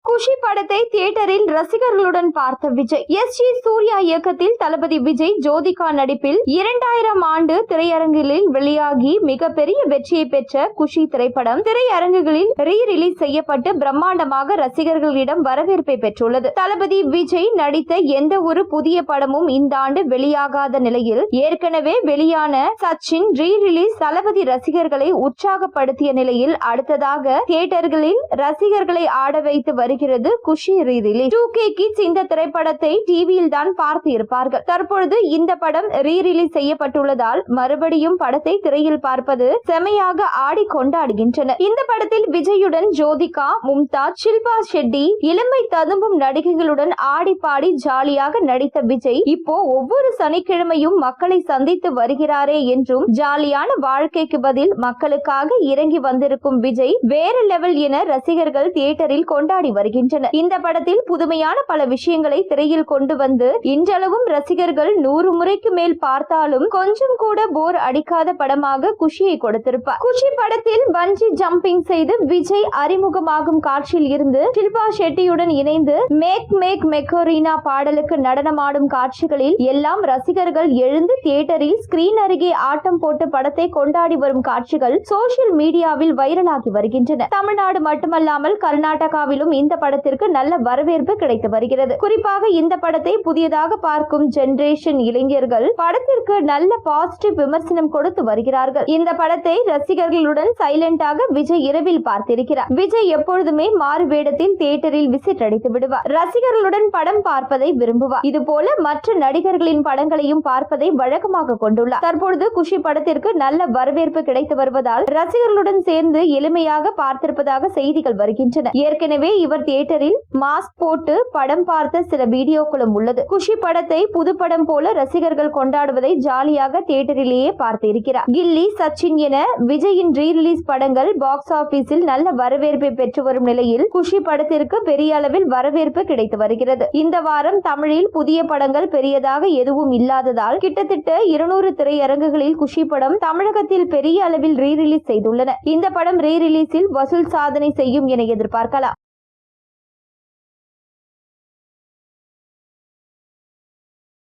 குஷி படத்தை தியேட்டரில் ரசிகர்களுடன் பார்த்த விஜய். எஸ்.ஜி. சூர்யா இயக்கத்தில் தளபதி விஜய், ஜோதிகா நடிப்பில் 2000 ஆண்டு திரையரங்குகளில் வெளியாகி மிகப்பெரிய வெற்றியை பெற்ற குஷி திரைப்படம் திரையரங்குகளில் ரீ-ரிலீஸ் செய்யப்பட்டு பிரம்மாண்டமாக ரசிகர்களிடம் வரவேற்பை பெற்றுள்ளது. தளபதி விஜய் நடித்த எந்த ஒரு புதிய படமும் இந்த ஆண்டு வெளியாகாத நிலையில் ஏற்கனவே வெளியான சச்சின் ரீ-ரிலீஸ் தளபதி ரசிகர்களை உற்சாகப்படுத்திய நிலையில் அடுத்ததாக தியேட்டர்களில் ரசிகர்களை ஆட வைத்து வருகிறது குஷி ரீ-ரிலீஸ். 2K Kids இந்த திரைப்படத்தை டிவியில் தான் பார்த்து இருப்பார்கள். தற்பொழுது இந்த படம் ரீ-ரிலீஸ் செய்யப்பட்டுள்ளதால் மறுபடியும் படத்தை திரையில் பார்ப்பது செமையாக ஆடி கொண்டாடுகின்றனர். இந்த படத்தில் விஜயுடன் ஜோதிகா, மும்தாஜ், ஷில்பா ஷெட்டி, இளமை ததும்பும் நடிகைகளுடன் ஆடி பாடி ஜாலியாக நடித்த விஜய் இப்போ ஒவ்வொரு சனிக்கிழமையும் மக்களை சந்தித்து வருகிறாரே என்றும், ஜாலியான வாழ்க்கைக்கு பதில் மக்களுக்காக இறங்கி வந்திருக்கும் விஜய் வேற லெவல் என ரசிகர்கள் தியேட்டரில் கொண்டாடி வருகின்றனர். இந்த படத்தில் புதுமையான பல விஷயங்களை திரையில் கொண்டு வந்து இன்றளவும் ரசிகர்கள் 100 முறைக்கு மேல் பார்த்தாலும் கொஞ்சம் கூட போர் அடிக்காத படமாக குஷியை கொடுத்திருப்பார். குஷி படத்தில் பஞ்சி ஜம்பிங் செய்து விஜய் அறிமுகமாகும் காட்சியில் இருந்து ஷில்பா ஷெட்டியுடன் இணைந்து மேக் மேக் மெக்கோரினா பாடலுக்கு நடனமாடும் காட்சிகளில் எல்லாம் ரசிகர்கள் எழுந்து தியேட்டரில் ஸ்கிரீன் அருகே ஆட்டம் போட்டு படத்தை கொண்டாடி வரும் காட்சிகள் சோசியல் மீடியாவில் வைரலாகி வருகின்றன. தமிழ்நாடு மட்டுமல்லாமல் கர்நாடகாவிலும் இந்த படத்திற்கு நல்ல வரவேற்பு கிடைத்து வருகிறது. குறிப்பாக இந்த படத்தை புதியதாக பார்க்கும் ஜெனரேஷன் இளைஞர்கள் படத்திற்கு நல்ல பாசிட்டிவ் விமர்சனம் கொடுத்து வருகிறார்கள். இந்த படத்தை ரசிகர்களுடன் சைலண்டாக விஜய் இரவில் பார்த்திருக்கிறார். விஜய் எப்பொழுதுமே மாறு வேடத்தில் தியேட்டரில் விசிட் அடித்து விடுவார். ரசிகர்களுடன் படம் பார்ப்பதை விரும்புவார். இதுபோல மற்ற நடிகர்களின் படங்களையும் பார்ப்பதை வழக்கமாக கொண்டுள்ளார். தற்பொழுது குஷி படத்திற்கு நல்ல வரவேற்பு கிடைத்து வருவதால் ரசிகர்களுடன் சேர்ந்து எளிமையாக பார்த்திருப்பதாக செய்திகள் வருகின்றன. ஏற்கனவே இவர் தியேட்டரில் மாஸ்க் போட்டு படம் பார்த்த சில வீடியோக்களும் உள்ளது. குஷி படத்தை புது படம் போல ரசிகர்கள் கொண்டாடுவதை ஜாலியாக தியேட்டரிலேயே பார்த்து இருக்கிறார். கில்லி, சச்சின் என விஜயின் ரீ-ரிலீஸ் படங்கள் பாக்ஸ் ஆபீஸில் நல்ல வரவேற்பை பெற்று வரும் நிலையில் குஷி படத்திற்கு பெரிய அளவில் வரவேற்பு கிடைத்து வருகிறது. இந்த வாரம் தமிழில் புதிய படங்கள் பெரியதாக எதுவும் இல்லாததால் கிட்டத்தட்ட 200 திரையரங்குகளில் குஷி படம் தமிழகத்தில் பெரிய அளவில் ரீ-ரிலீஸ் செய்துள்ளன. இந்த படம் ரீ-ரிலீஸில் வசூல் சாதனை செய்யும் என எதிர்பார்க்கலாம்.